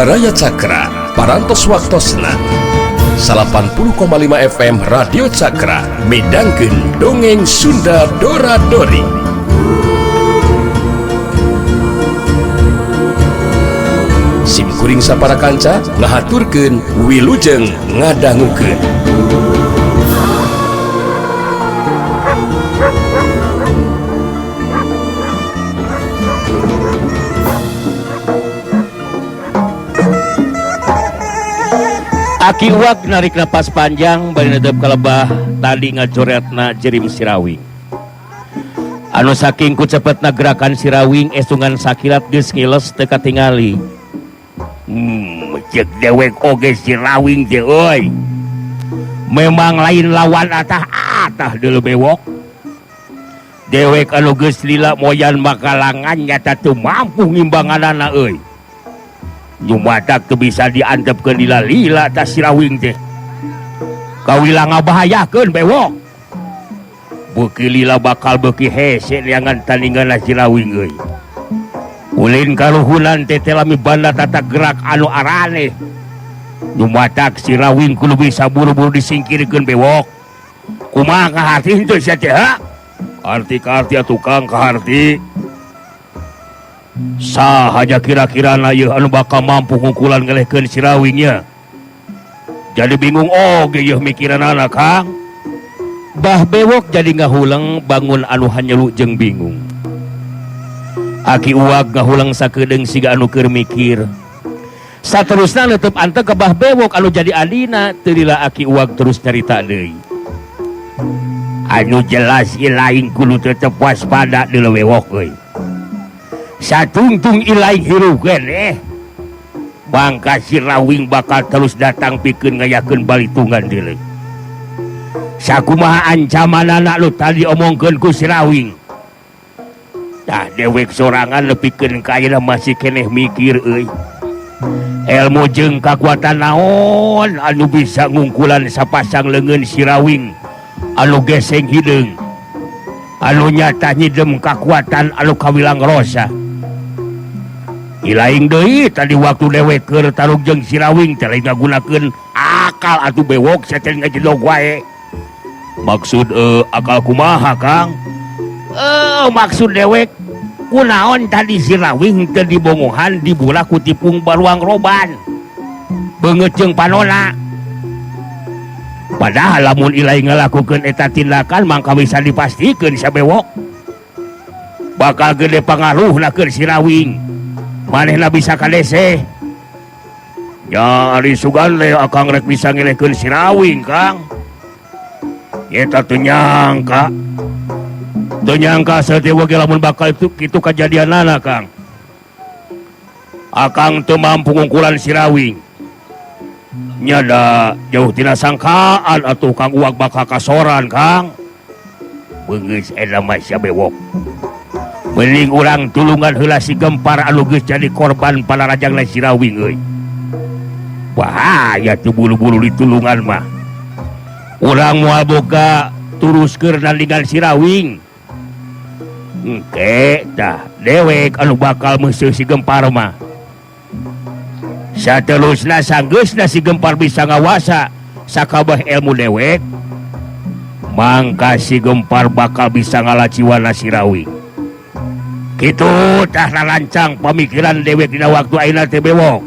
Baraya Cakra parantos waktosna 80,5 FM Radio Cakra midangkeun dongeng Sunda Dora-Dori. Simkuring sapara kanca ngahaturkeun wilujeng ngadangukeun. Aki Uwag narik napas panjang bari nedep ka lebah tadi ngacoretna jerim sirawing. Anu saking ku cepetna gerakan sirawing esungan sakilat geus ngiles teu katingali. Cek dewek oge sirawing teh euy. Memang lain lawan atah deuleu bewok. Dewek anu geus lila moyan makalangan nyata teu mampu ngimbanganana euy. Nyumadak teu bisa diantepkeun lila-lila ta sirawing teh. Kawila ngabahayakeun bewok. Beuki lila bakal beuki hese liangan tandinganna sirawing euy. Ulin kaluhunan teh lami banda tata gerak anu arane. Nyumadak sirawing kudu bisa buru-buru disingkirkeun bewok. Kumaha kaharti teh sia teh ha? Arti-arti tukang kaharti. Sahaja kira-kira ieu anu bakal mampu ngukulan ngelehkeun sirawingnya. Jadi bingung oge yeuh mikiranana Kang. Bah bewok jadi ngahulang bangun anu hanyelu jeung bingung. Aki Uwag ngahulang sakedeung siga anu keur mikir. Saterusna neuteub anteng ka bah bewok anu jadi adina teu lila Aki Uwag terus carita deui. Anu jelas ilaing kudu tetep waspada deuleu bewok euy. Satungtung ilaing hirukeun bangka sirawing bakal terus datang pikeun ngayakeun balitungan deuleu. Sakumaha ancamanana nu tadi omongkeun ku sirawing. Tah dewek sorangan nepikeun ka ayeuna masih keneh mikir euy. Elmu jeung kakuatan naon anu bisa ngungkulan sapasang leungeun sirawing anu geseng hideung. Anu nyata nyidem kakuatan anu kawilang rosa. Ilaing deui tadi waktu dewek keur tarung jeung sirawing teh lain ngagunakeun akal atuh bewok saten ngajedog wae. Maksud akal kumaha Kang? Maksud dewek kunaon tadi sirawing teu dibongohan dibulah ku tipung baruang roban. Beungeut jeung panona. Padahal lamun ilaing ngalakukeun eta tindakan mangka bisa dipastikeun sabewok bakal gede pangaruhna keur sirawing. Manehna bisa kadese. Ya ari sugan le akang rek bisa ngilehkeun sirawing Kang. Eta teu nyangka. Teu nyangka saeutik oge lamun bakal kitu kajadianana Kang. Akang teu mampu ngungkulan sirawing. Nyada jauh tina sangkaan atuh Kang Uwag bakal kasoran Kang. Beungeus eta mah sia bewok. Mending urang tulungan heula si Gempar anu geus jadi korban palarajangna sirawing euy. Bahaya teu buru-buru ditulungan mah. Urang moal boga turuskeun nandingan sirawing. Engke tah dewek anu bakal meuseuh si Gempar mah. Saterusna sanggeusna si Gempar bisa ngawasa sakabeh ilmu dewek, mangka si Gempar bakal bisa ngalaciwana sirawing. Kitu tah narancang pamikiran dewek dina waktu ayeuna teh bewok.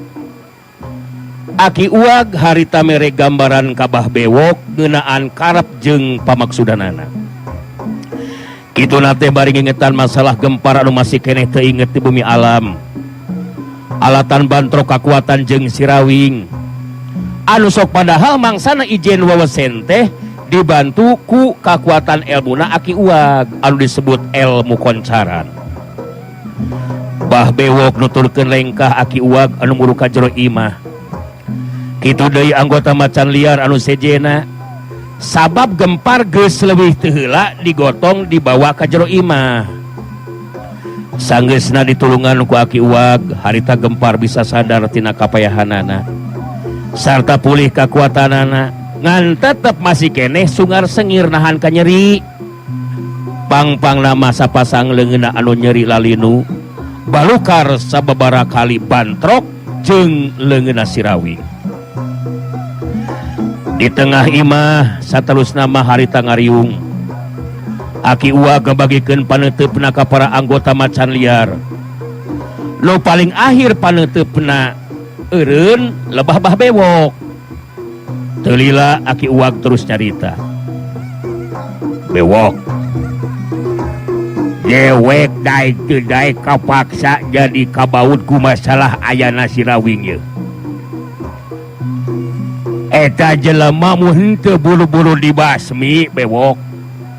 Aki Uwag harita mere gambaran kabah bewok geunaan karep jeung pamaksudanana. Kituna teh bari ngingetan masalah Gempar anu masih keneh teu inget di bumi alam. Alatan bantrok kakuatan jeung sirawing. Anu sok padahal mangsana ijen wawesen teh dibantu ku kakuatan elmuna Aki Uwag anu disebut elmu koncaran. Bah bewok nuturkeun lengkah Aki Uwag anu muru ka jero imah. Kitu deui anggota macan liar anu sejena. Sabab Gempar geus leuwih teu heula digotong dibawa ka jero imah. Sanggeusna ditulungan ku Aki Uwag, harita Gempar bisa sadar tina kapayahanana. Sarta pulih kakuatanana, ngan tetep masih keneh sungar sengir nahan ka nyeri. Pang-pang nama sapasang leungeunna anu nyeri lalinu balukar sababara kali bantrok jeung leungeunna Sirawing. Di tengah imah saterusna mah harita ngariung. Aki Uwag ngabagikeun paneuteupeuna ka para anggota macan liar. Nu paling akhir paneuteupeuna eureun lebah Bah Bewok. Teu lila Aki Uwag terus nyarita. Bewok, dewek daek teu daek kapaksa jadi kabaud ku masalah ayana Sirawing ye. Eta jelema mun teu buru-buru dibasmi Bewok,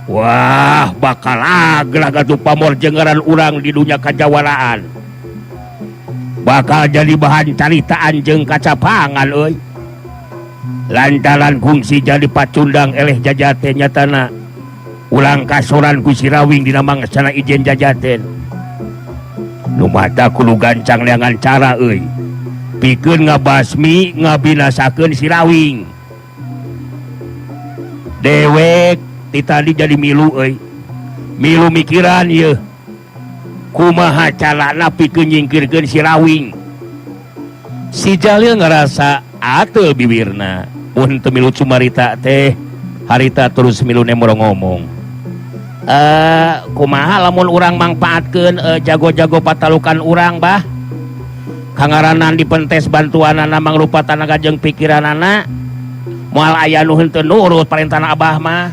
wah bakal aglah atuh pamor jengeran urang di dunya kajawaraan. Bakal jadi bahan caritaan jeung kacapangan euy. Lantaran kungsi jadi pacundang eleh Jajaten nyatana ulang kasoran ku Sirawing dina mangasana ijen Jajaten. Nu mata kudu gancang leangan cara euy. Pikeun ngabasmi ngabinasakeun Sirawing. Dewek ti tadi jadi milu euy. Milu mikiran ieu. Kumaha carana pikeun nyingkirkeun Sirawing. Si Jalil ngarasa ateul bibirna. Mun teu milu cumarita teh harita terus milu nemoro ngomong. Kumaha lamun urang mangpaatkeun jago-jago patalukan urang bah? Kangaranan dipentes bantuanana mangrupa tanaga jeung pikiranana moal aya nu henteu nurut parentahna Abah mah.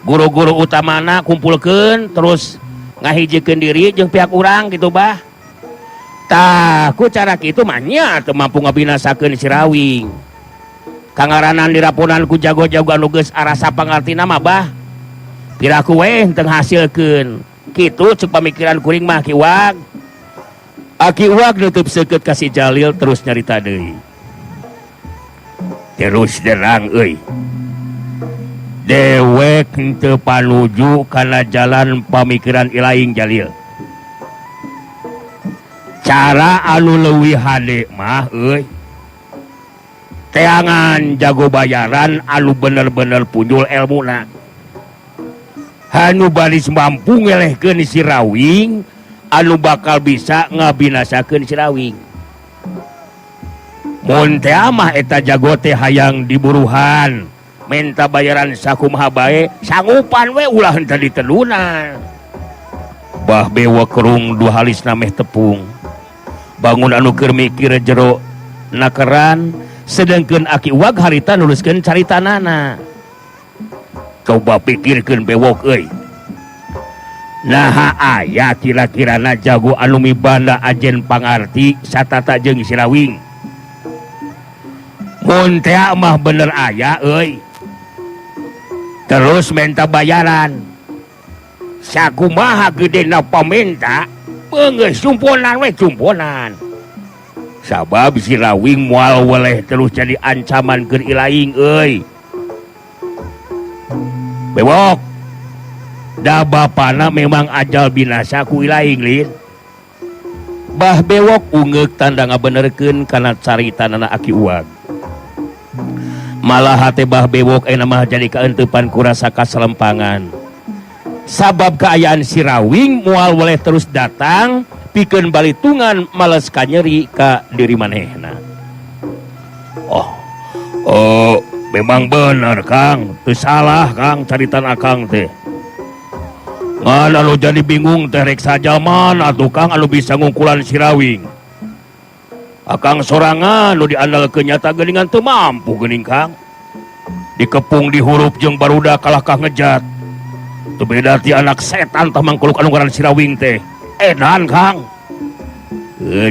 Guru-guru utamana kumpulkeun terus ngahijikeun diri jeung pihak urang gitu bah. Tah ku cara kitu mah nya teu mampu ngabinasakeun Sirawing. Kangaranan dirapunan ku jago-jago anu geus arasa pangartina mah bah. Piraku we teu ngahasilkeun. Kitu ceuk pamikiran kuring mah Ki Uwag. Aki Uwag nutup seukeut ka si Jalil terus nyarita deui. Terus derang euy. Dewek teu panuju kana jalan pamikiran ilaing Jalil. Cara anu leuwih hade mah euy. Teangan jago bayaran anu bener-bener punjul elmuna. Anu baris mampu ngelehkeun Sirawing anu bakal bisa ngabinasakeun Sirawing. Mun teh mah eta jago teh hayang diburuhan, menta bayaran sakumaha bae, sangupan we ulah henteu ditedunan. Bah Bewok kerung dua halisna meh tepung. Bangun anu keur mikir jero nakeran, sedengkeun Aki Uwag harita nuliskeun caritanana. Coba pikirkeun Bewok euy. Naha aya kira-kirana jago anu mibanda ajen pangarti satata jeung Sirawing. Mun teh mah bener aya euy. Terus menta bayaran. Sakumaha gedena pamenta, beungeus cumponan we cumponan. Sabab Sirawing moal weleh terus jadi ancaman keur ilaing euy. Bewok, da bapana memang ajal binasa ku ilaing lin. Bah Bewok ungeuk tanda ngabenerkeun kana caritanana Aki Uwag. Malah hate Bah Bewok aya mah jadi kaenteupan ku rasa kaselempangan. Sabab kaayaan Sirawing moal weleh terus datang pikeun balitungan males kanyeri ka diri manehna. Memang bener Kang, teu salah Kang caritan akang teh. Mana lo jadi bingung teh rek saja mana atuh Kang anu bisa ngungkulan Sirawing. Akang sorangan nu diandalkeun nyata geuningan teu mampu geuning Kang. Dikepung di huruf jeung barudak kalah ka ngejat. Teu beda ti anak setan tah mangkuluk anu ngaran Sirawing teh. Edan Kang.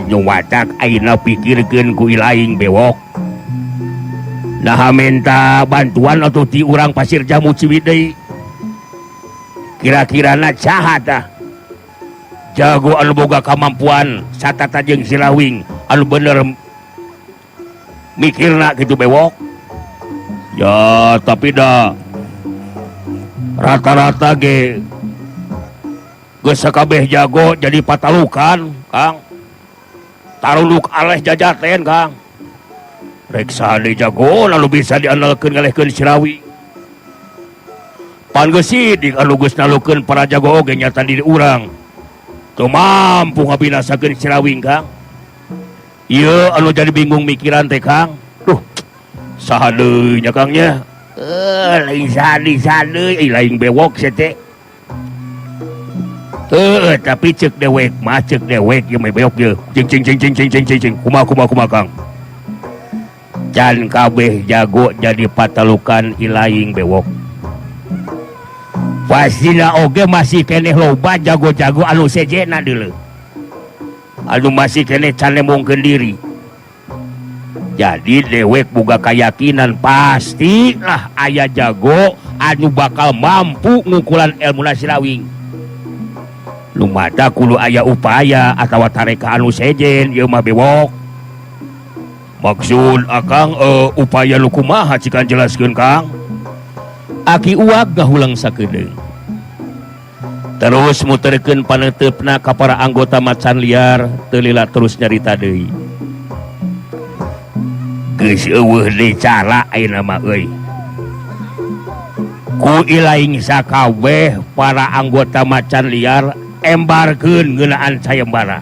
Nyuwatak ayeuna pikirkeun ku ilaing Bewok. Nah minta bantuan atau ti urang Pasir Jamu Ciwidey. Kira-kirana caha tah jago anu boga kamampuan satata jeung Sirawing anu bener mikirna kitu Bewok. Ya tapi dah rata-rata ge geus sakabeh jago jadi patalukan Kang. Taruluk aleh Jajaten Kang. Rek sade jago lalu bisa diandalkeun ngalehkeun Sirawing. Pan geus sidik anu geus nalukeun para jago oge nyata diri urang teu mampu ngabinasakeun Sirawing Kang. Iya anu jadi bingung mikiran teh Kang. Duh, saha deui nya Kangnya? Lain sadeu lain bewok sia teh. Tapi cek dewek ye mah bewok ye. Cing. Kumaha Kang. Can kabeh jago jadi patalukan ilaing bewok. Pastina oge masih keneh loba jago-jago anu sejena deuleu. Anu masih kene can nemongkeun diri. Jadi dewek boga keyakinan pastilah aya jago anu bakal mampu ngukulan ilmu sirawing. Lumada kudu aya upaya atawa tareka anu sejen ieu mah bewok. Maksud akang upaya nu kumaha cikan jelaskeun Kang? Aki uag gahulang sakedeung. Terus muterkeun paneutupna ka para anggota macan liar teu lila terus nyarita deui. Geus eueuh deui cara ayeuna mah euy. Ku ilaing sakabeh para anggota macan liar embarkeun ngeunaan sayembara.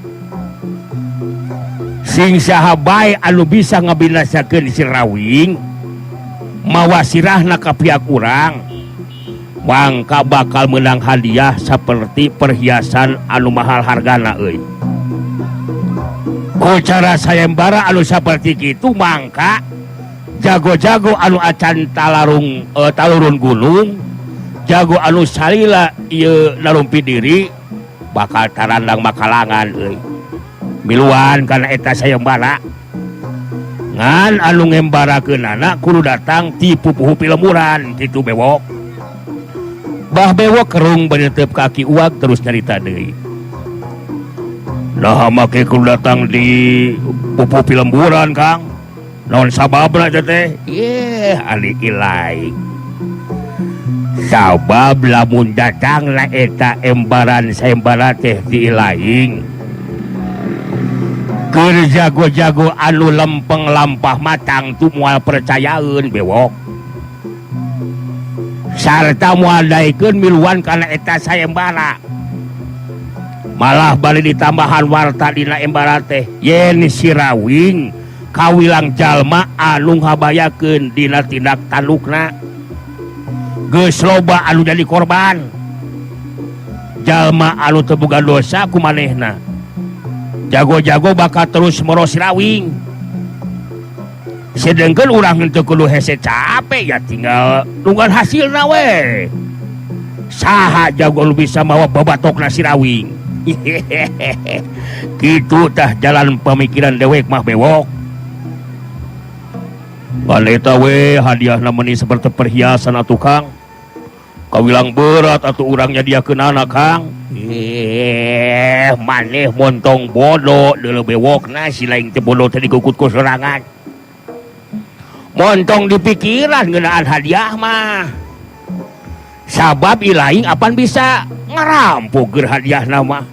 Sing saha bae anu bisa ngabinasakeun si Rawing mawa sirahna ka pihak urang, mangka bakal menang hadiah seperti perhiasan anu mahal hargana euy. Ku cara sayembara anu saperti kitu mangka jago-jago anu acan talurun gunung, jago anu salila ieu narumpi diri bakal tarandang makalangan euy. Miluan kana eta sayembara. Ngan anu ngembarakeunana kudu datang ti pupuh pilemuran kitu bewok. Bah bewok kerung beneuteup kaki uag terus nyarita deui. Nah make kudu datang di pupuh pilemuran Kang. Naon sababna teh? Ali ilaing. Sabab lamun datang la eta embaran sayembara teh di ilaing. Keur jago-jago anu lempeng lampah matang tu moal percayaeun bewok. Sarta moal daekeun miluan kana eta sayembara. Malah bari ditambahan warta dina embara teh yen si Rawing kawilang jalma anu ngabayakeun dina tindak tandukna. Geus loba anu jadi korban. Jalma anu teu boga dosa ku manehna. Jago-jago bakal terus meros Rawing. Sedengkeun urang henteu kudu hese capek ya tinggal nungguan hasilna we. Saha jago nu bisa mawa babatokna si Rawing. Kitu tah jalan pemikiran dewek mah bewok. Baleta we hadiahna meuni seperti perhiasan atuh Kang. Kawilang berat atuh urang nyadiakeunana Kang. Maneh montong bodoh deuleu bewokna si laing teh bodoh teh digukut ku sorangan. Montong dipikiran ngeunaan hadiah mah. Sabab ilaing apan bisa ngarampok keur hadiahna mah.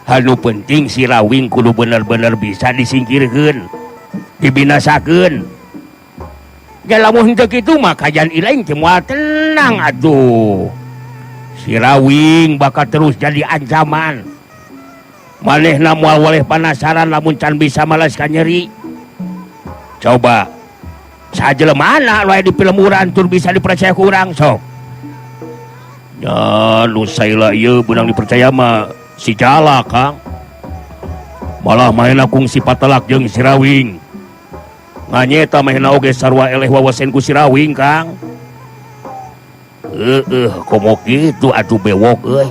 Anu penting si Rawing kudu bener-bener bisa disingkirkeun, dibinasakeun. Ya lamun henteu kitu mah kajan ilaing teh moal tenang atuh. Si Rawing bakal terus jadi ancaman. Manehna moal waleh panasaran lamun can bisa malaskan nyeri. Coba sajelemana anu di pilemuran tur bisa dipercaya ku urang sok. Ya nu saila ieu beunang dipercaya mah si Jala Kang. Malah manehna kungsi patelak jeung si Rawing. Nganyeta manehna oge sarua eleh wawasen ku si Rawing Kang. Komo gitu atuh bewok euy.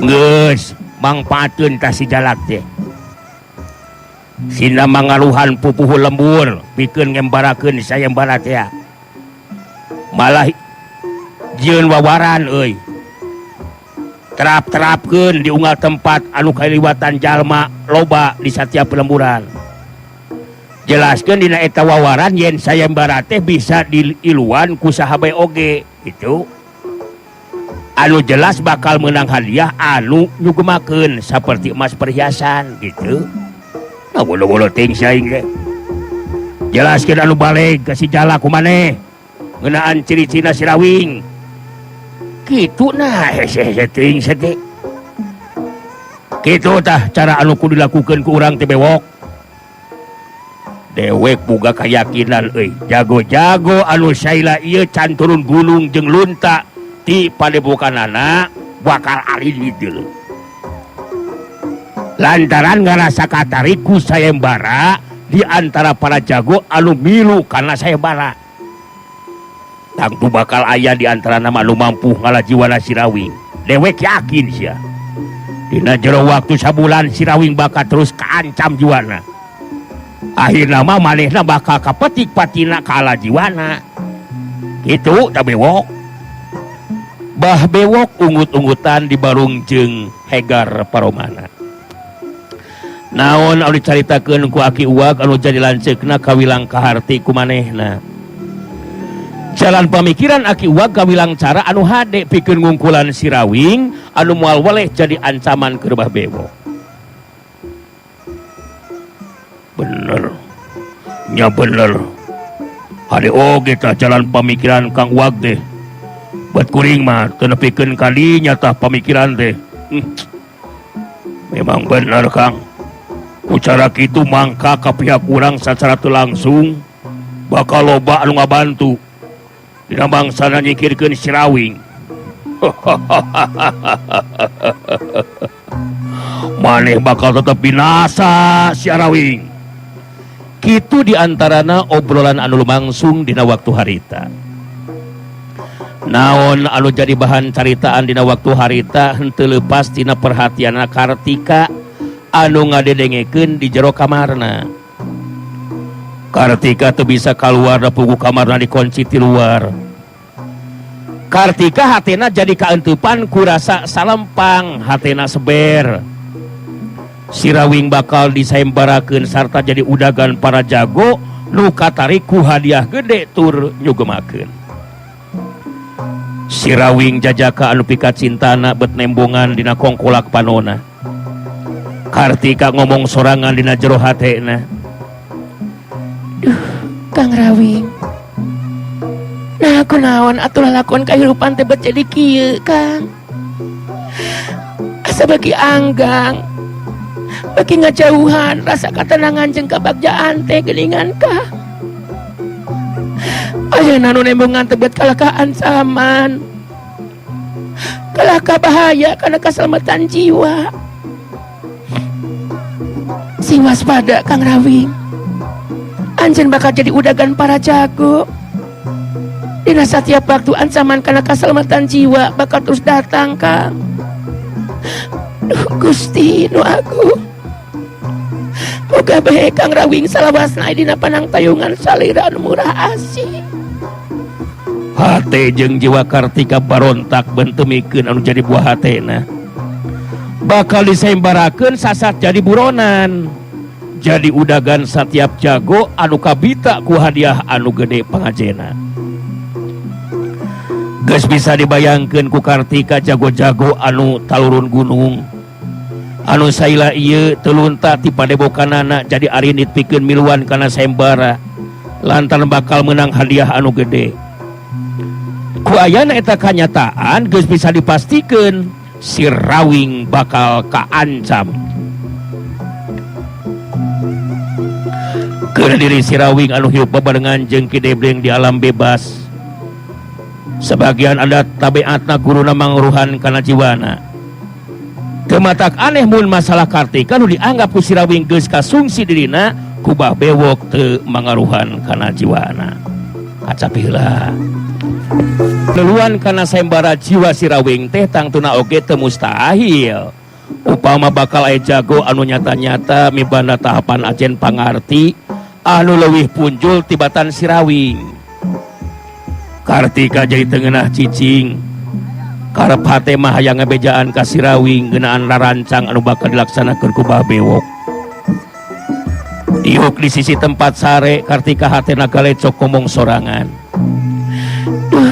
Geus mangpaatkeun tah si Jalak teh. Sina mangaruhan pupuh lembur pikeun ngembarakeun sayembara teh. Malah jieun wawaran euy. Terap-terapkeun di unggal tempat anu kaliwatan jalma loba di satiap lemburan. Jelaskeun dina eta wawaran yen sayembara teh bisa diiluan ku saha bae oge gitu. Anu jelas bakal menang hadiah anu nyugemakeun saperti emas perhiasan gitu. Nah bolo-bolo ting saing ge. Jelaskeun anu balik ka si Jala kumaneh ngeunaan ciri-cirina si Rawing. Kitu nah hese ting sete. Kitu tah cara anu kudu dilakukeun ku urang teh bewok. Dewek boga keyakinan jago-jago anu saila ieu can turun gunung jeung lunta ti padepokanana bakal alin hideul. Lantaran ngarasa katarik ku sayembara di antara para jago anu milu kana sayembara. Tangtu bakal aya di antara nama anu mampu ngalajiwana si Rawing. Dewek yakin sia. Dina jero waktu sabulan si Rawing bakal terus kaancam jiwana. Akhirna mah manehna bakal kapetik patina kalajiwana. Kitu da bewok. Bah bewok ungut-ungutan di barung jeung Hegar Paromana. Naon anu dicaritakeun ku Aki Uwag anu jadi lanceukna kawilang kaharti ku manehna. Jalan pamikiran Aki Uwag kawilang cara anu hade pikeun ngungkulan si Rawing anu moal weleh jadi ancaman keur bah bewok. Bener. Nya bener. Hade oge tah jalan pamikiran Kang Uwag teh. Buat kuring mah teu nepikeun kalinya tah pamikiran teh. Memang bener Kang. Ucara kitu mangka ka pihak urang sacara teu langsung bakal loba anu ngabantu dina bangsana nyikirkeun si Rawing. Maneh bakal tetep binasa si Rawing. Kitu diantarana obrolan anu lumangsung dina waktu harita. Naon anu jadi bahan caritaan dina waktu harita henteu leupas tina perhatianna Kartika anu ngadedengekeun di jero kamarna. Kartika teu bisa kaluar da pugu kamarna dikunci ti luar. Kartika hatena jadi kaenteupan ku rasa salempang, hatena seber. Si Rawing bakal disayembarakeun sarta jadi udagan para jago nu katarik ku hadiah gede tur nyugemakeun. Si Rawing jajaka anu pikat cintana bet nembongan dina kongkolak panona. Kartika ngomong sorangan dina jero hatena. Duh, Kang Rawing. Nah, kunaon atuh lalakon kahirupan teh bet jadi kieu, Kang. Asa bagi anggang. Bagi ngajauhan rasa katenangan jeung kabagjaan teh geuningan ka. Ayeuna nu nembongan teh bet kalakaan saman. Kalaka bahaya kana kaselamatan jiwa. Sing waspada Kang Rawing. Anjeun bakal jadi udagan para jago. Dina setiap waktu ancaman kana kaselamatan jiwa bakal terus datang, Kang. Duh, Gusti nu agung. Moga bae Kang Rawing salawasna dina panangtayungan salira anu murah asih. Hate jeung jiwa Kartika barontak bentemikeun anu jadi buah hatena. Bakal disayembarakeun sasat jadi buronan. Jadi udagan setiap jago anu kabita ku hadiah anu gede pangajena. Geus bisa dibayangkeun ku Kartika jago-jago anu talurun gunung. Anu saila ieu teu lunta ti padepokanana jadi arinit pikeun miluan kana sayembara. Lantaran bakal menang hadiah anu gede. Ku ayana eta kanyataan geus bisa dipastikeun si Rawing bakal kaancam. Keur diri si Rawing anu hiup bebarengan jeung Ki Debreng di alam bebas. Sebagian adat tabiatna guruna mangruhan kana jiwana. Kematak aneh mun masalah Kartika nu dianggap ku si Rawing geus kasungsi dirina ku bah bewok teu mangaruhan kana jiwana. Kacapila. Leluan kana sayembara jiwa si Rawing teh tangtuna oge teu mustahil. Upama bakal aya jago anu nyata-nyata mibanda tahapan ajen pangarti anu leuwih punjul tibatan si Rawing. Kartika jadi tengenah cicing. Karep hate mah hayang ngabejaan ka si Rawing geunaan rarancang anu bakal dilaksanakeun ku bah bewok. Diuk di sisi tempat sare Kartika hatena galecok ngomong sorangan. Duh,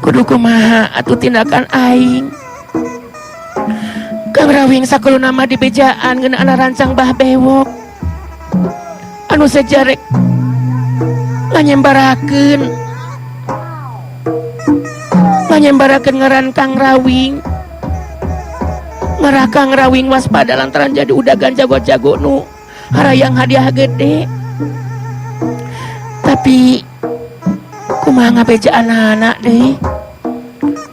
kudu kumaha atuh tindakan aing. Kang Rawing sakuluna mah dibejaan ngeunaan rancang bah bewok. Anu sejarek nganyembarakeun ngaran Kang Rawing Ngerakang rawing waspada lantaran jadi udagan jago-jago nu harayang hadiah gede. Tapi kumaha ngabeja anak-anak deh.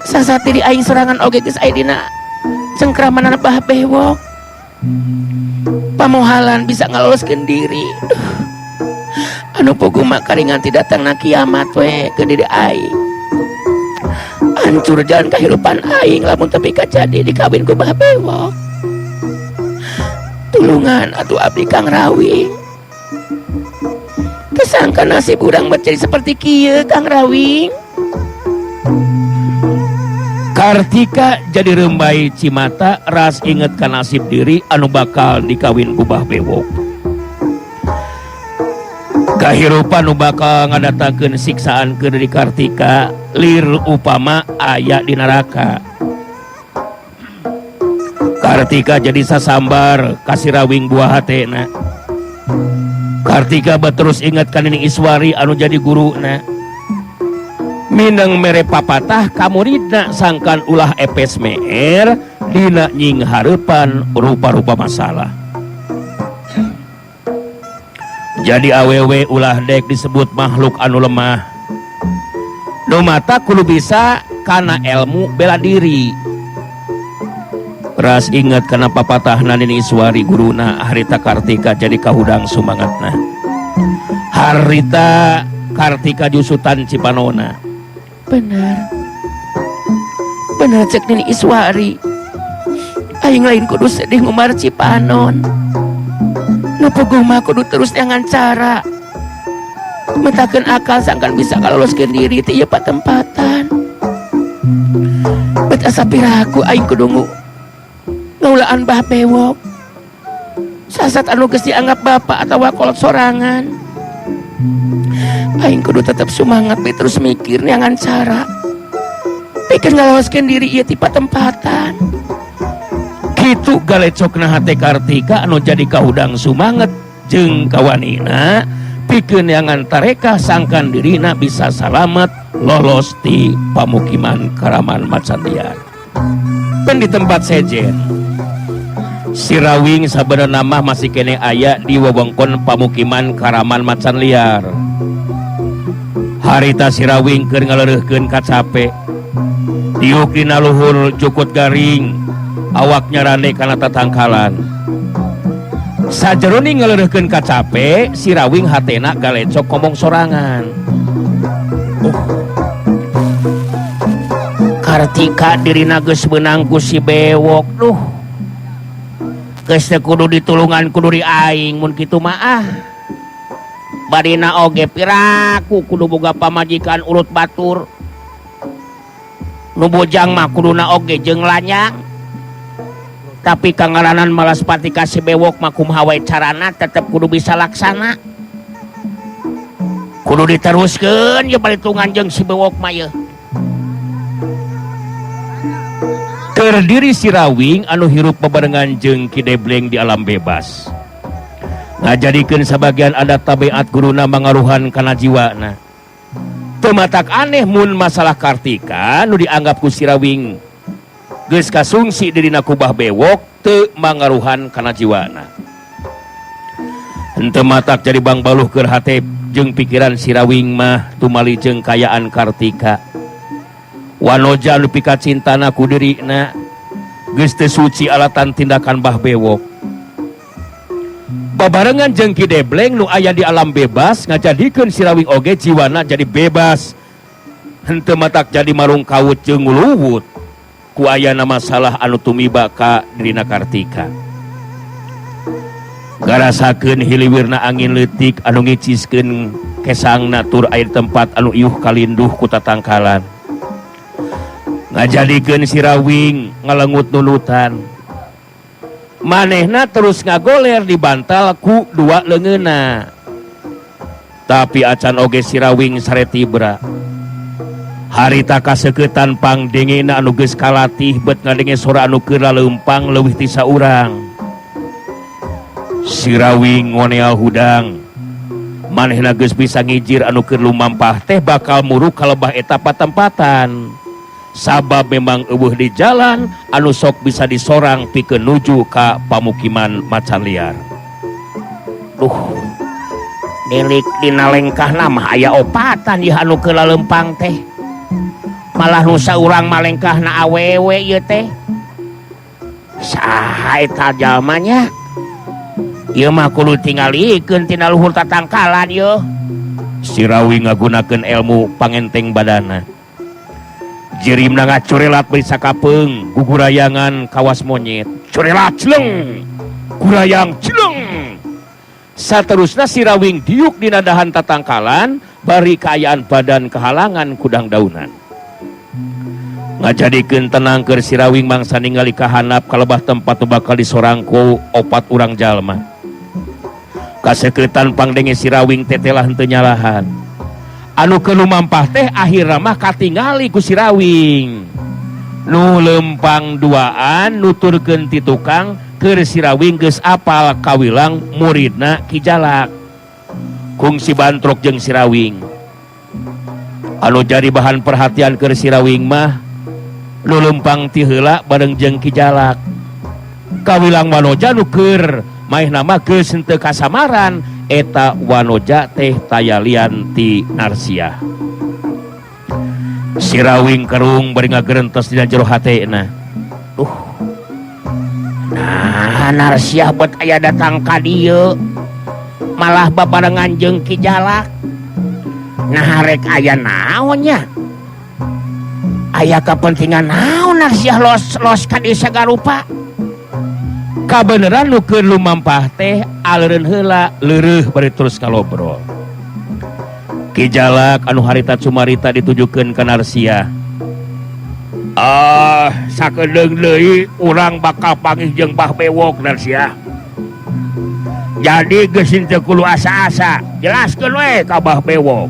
Sasatiri aing sorangan oge geus aya dina cengkraman Bah Bewok. Pamohalan bisa ngaloloskeun diri. Anu puguh mah karingan ti datangna kiamat we ke diri aing. Hancur jalan kehidupan aing lamun tepi kajadi dikawin ku Bah Bewok. Tulungan atuh abdi Kang Rawing. Kesangka nasib urang menjadi seperti kieu Kang Rawing. Kartika jadi rembai Cimata ras inget ka nasib diri anu bakal dikawin ku Bah Bewok. Kahirupan nu bakal ngadatangkeun siksaan ke diri Kartika lir upama aya di neraka. Kartika jadi sasambar kasih rawing buah hatena. Kartika terus ingat kan ini Iswari anu jadi guruna. Minang mere papatah kamuridna sangkan ulah epes meer dina nying hareupan rupa-rupa masalah. Jadi awewe ulah dek disebut makhluk anu lemah. Nu mata kudu bisa kana ilmu bela diri. Ras inget kana papatahna Nini Iswari guruna harita Kartika jadi kahudang sumangatna. Harita Kartika jusutan Cipanona. Benar cek Nini Iswari. Aing lain kudu sedih ngumar Cipanon. Nu puguh mah kudu terus dengan cara metakeun akal sangkan bisa kaloloskeun diri ti ieu patempatan. Bet asa piraku aing kudu ngaulaan Bah Bewok. Sasat anu geus dianggap bapak atawa kolot sorangan. Aing kudu tetep semangat we terus mikir neangan cara pikeun ngaloloskeun diri ieu ti patempatan. Kitu galecokna hate Kartika anu jadi kahudang sumanget jeung kawanina pikeun neangan tareka sangkan dirina bisa salamet lolos ti pamukiman Karaman Macan Liar. Pen di tempat sejen si Rawing sabenerna mah masih kene aya di wewengkon pamukiman Karaman Macan Liar. Harita si Rawing keur ngaleureuhkeun kacape diuk dina luhur jukut garing awaknya rane kana tatangkalan. Sajeroni ngaleureuhkeun kacape si Rawing hatena galecok ngomong sorangan. Kartika dirina geus beunang ku si Bewok duh. Geus teu kudu ditulungan kudu di aing mun kitu mah badina oge piraku kudu boga pamajikan urut batur. Nu bojang mah kuduna oge jeung lanyang. Tapi kangaranan malas pati ka si Bewok mah kumaha wae carana tetep kudu bisa laksana. Kudu diteruskeun ye balitungan jeung si Bewok mah ye. Terdiri si Rawing anu hirup bebarengan jeung Ki Debleng di alam bebas. Ngajadikeun sabagian adat tabiat guruna mangaruhan kana jiwana. Teu matak aneh mun masalah Kartika nu dianggap ku si Rawing geus kasungsi dirina ku Bah Bewok teu mangaruhan kana jiwana. Henteu matak jadi bangbaluh keur hate jeung pikiran si Rawing mah tumali jeung kayaan Kartika. Wanoja anu pika cintana ku dirina geus teu suci alatan tindakan Bah Bewok. Babarengan jeung Ki Debleng nu aya di alam bebas ngajadikeun si Rawing oge jiwana jadi bebas. Henteu matak jadi marung kawut jeung nguluwut ku ayana masalah anu tumiba ka dirina Kartika. Garasakeun hiliwirna angin leutik anu ngiciskeun kesangna tur air tempat anu iuh kalinduh ku tatangkalan. Ngajadikeun si Rawing ngalengut nulutan. Manehna terus ngagoler di bantal ku dua leungeunna. Tapi acan oge si Rawing sare tibra. Harita kaseuketan pangdengena anu geus kalatih bet ngadenge sora anu keur laleumpang leuwih ti saurang. Si Rawing ngonea hudang. Manehna geus bisa ngijir anu keur lumampah teh bakal muruk kalebah eta patempatan. sabab memang eueuh di jalan anu sok bisa disorang pikeun nuju ka pamukiman macan liar. Duh, delik dina lengkahna mah aya opatan ieu anu kelalempang teh. Malah nu saurang malengkahna awewe ieu teh. Saha eta jalma nya? Ieu mah kudu tingalikeun tina luhur tatangkalan ieu. Si Rawi ngagunakeun ilmu pangenteng badana. Jirimna ngacurelat beri sakapeung gugurayangan kawas monyet. Curelat celeng, gurayang celeng. Saterusna si Rawing diuk dina dahan tatangkalan bari kaayaan badan kehalangan kudang daunan. Ngajadikeun tenang keur si Rawing mangsa ningali kahanap kalebah tempat bakal disorang ku 4 urang jalma. Kaseuketan pangdenge si Rawing teh telah henteu nyalahan. Anu keun lumampah teh akhirna mah katingali ku si Rawing. Nu lempang duaan nuturkeun ti tukang keur si Rawing geus apal kawilang muridna Ki Jalak. Kungsi Bantrok jeung si Rawing. Anu jadi bahan perhatian keur si Rawing mah nu lempang ti heula bareng jeung Ki Jalak. Kawilang wanoja nu keur maehna mah geus henteu kasamaran eta wanoja teh tayalian ti Narsiah. Si Rawing kerung bari ngagerentos dina jero hatena. Nah, Narsiah bet aya datang ka dieu malah babarengan jeung Ki Jalak. Nah rek aya naon nya? Aya kepentingan naon Narsiah los ka dieu sagarupa? Kabeneran nu keur lumampah teh aleureun heula leureuh bari terus kalobrol. Ki Jalak anu harita cumarita ditujukeun ka Narsiah. Sakedeung deui urang bakal panggih jeung Bah Bewok Narsiah. Jadi geus teu kudu asa-asa, jelaskeun we ka Bah Bewok.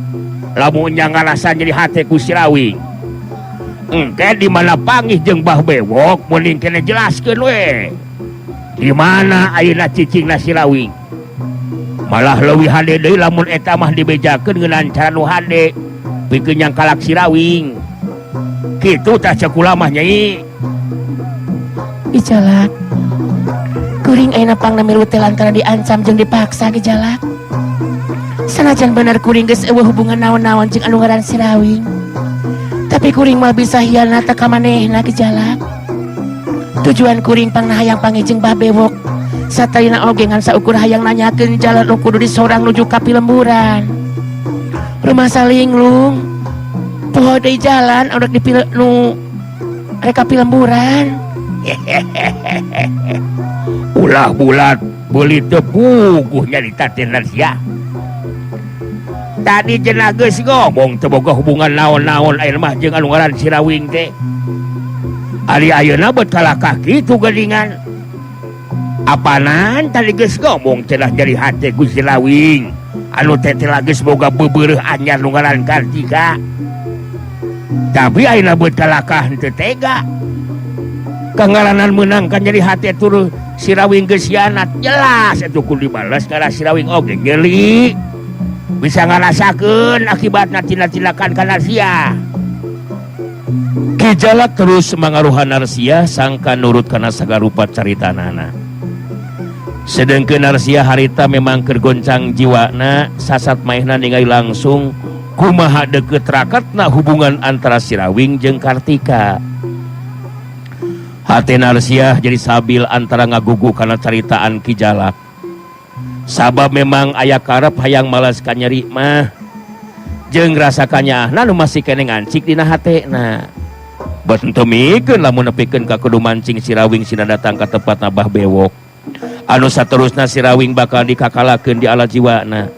Lamun nya ngarasa jadi hate ku si Rawing. Engke di mana panggih jeung Bah Bewok meuning kene jelaskeun we. Di mana ayeuna cicingna si Rawing? Malah leuwih hade deui lamun eta mah dibejakeun ngeunaan cara nu hade pikeun nyangkalak si Rawing. Kitu tah cekula mah Nyai. Ki Jalak, kuring ayeuna pangna milu teh lantaran diancam jeung dipaksa Ki Jalak. Sanajan bener kuring geus eueuh hubungan naon-naon jeung anu ngaran si Rawing, tapi kuring mah bisa hianat ka manehna Ki Jalak. Tujuan kuring pangna hayang panggih jeung Bah Bewok satayana oge ngan saukur hayang nanyakeun jalan nu kudu disorang nuju ka Pilemburan. Rumah salinglung poho deui jalan urang dipilih nu reka Pilemburan. Ulah bulat beuli teu puguh nyarita teh Narsiah. Tadi cenah geus ngomong teu boga hubungan naon-naon ayeuna mah jeung anu ngaran si Rawing teh. Ari ayeuna bet kalakah kitu geuningan. Apanan tadi geus ngomong cenah jadi hate ku si Rawing. Anu teh telah geus boga bebeureuh anyar nu ngaran Kartika. Tapi ayeuna bet kalakah henteu tega. Kangaranan meunang kan jadi hate tur si Rawing geus hianat. Jelas atuh kudu dibales karena si Rawing oge geli. Bisa ngarasakeun akibatna tina tindakan ka Narsiah. Ki Jalak terus mangaruhan Narsiah sangka nurut kana sagarupa caritanana. Sedengkeun Narsiah harita memang keur goncang jiwana sasat maehna ningali langsung kumaha deukeut rakatna hubungan antara si Rawing jeung Kartika. Hate Narsiah jadi sabil antara ngagugu kana caritaan Ki Jalak. Sabab memang aya karep hayang malas ka nyeri mah jeung rasa kanyaahna nu masih kene ngancik dina hatena. Bet henteu mikeun lamun nepikeun ka kudu mancing si Rawing sina datang ka tempatna Bah Bewok. Anu saterusna si Rawing bakal dikakalakeun di ala jiwana.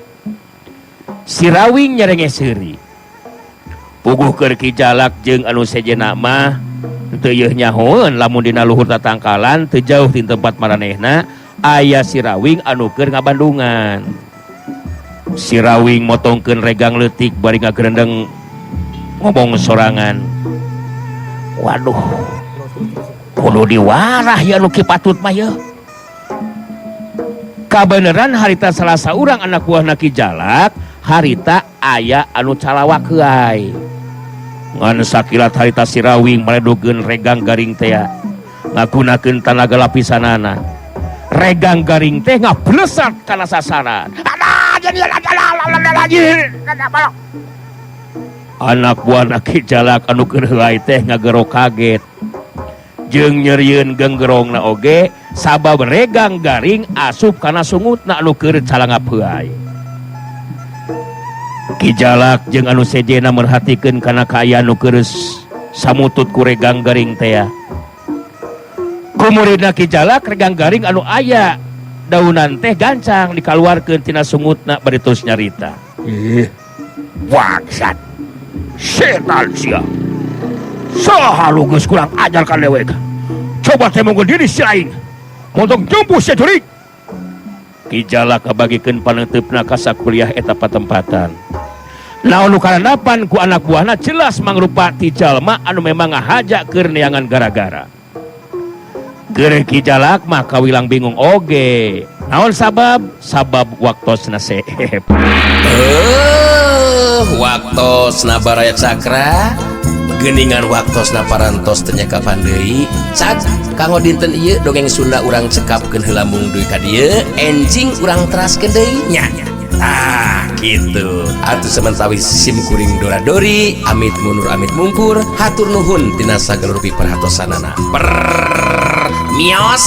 Si Rawing nyerenge seuri. Puguh keur Ki Jalak jeung anu sejenna mah teu yeuh nyahoeun lamun dina luhur tatangkalan teu jauh ti tempat maranehna aya si Rawing anu keur ngabandungan. Si Rawing motongkeun regang leutik bari ngagerendeng ngomong sorangan. Waduh, kudu diwarah ya nu ki patut mah yeuh. Kabeneran harita salah saurang anak buahna Ki Jalak harita aya anu calawak heai. ngan sakilat harita sirawing maledogeun regang garing teh ngagunakeun tanaga lapisanana. Regang garing teh ngablesat kana sasaran. Anak buahna Ki Jalak anu keur heulai teh ngagero kaget jeung nyerieun genggerongna oge sabab regang garing asup kana sungutna anu keur calangap heulai. Ki Jalak jeung anu sejena merhatikeun kana kaayaan nu keur samutut ku regang garing teh. Ku muridna Ki Jalak regang garing anu aya daunan teh gancang dikaluarkeun tina sungutna bari tos nyarita. Bangsat. Setan sia. Saha lu geus kurang ajar ka dewek. Coba teh monggo diri si aing. Montong jumpuh sia jurig. Ki Jalak kabagikeun paneutupna ka sakuliah eta patempatan. Naon nu karanapan ku anak buahna jelas mangrupa ti jalma anu memang ngahaja keur neangan gara-gara. Keur Ki Jalak mah kawilang bingung oge. Naon sabab? Sabab waktosna seep. Waktosna Baraya Cakra geningan waktosna parantos teu nya kapan deui. Cad kanggo dinten ieu dongeng Sunda urang cekapkeun heula mung duy ka dieu enjing urang teraskeun deui nya. Ah kitu. Atuh sementawis sim kuring dora-dori amit mundur amit mungkur hatur nuhun tina sagala rupi perhatosanana. Mios.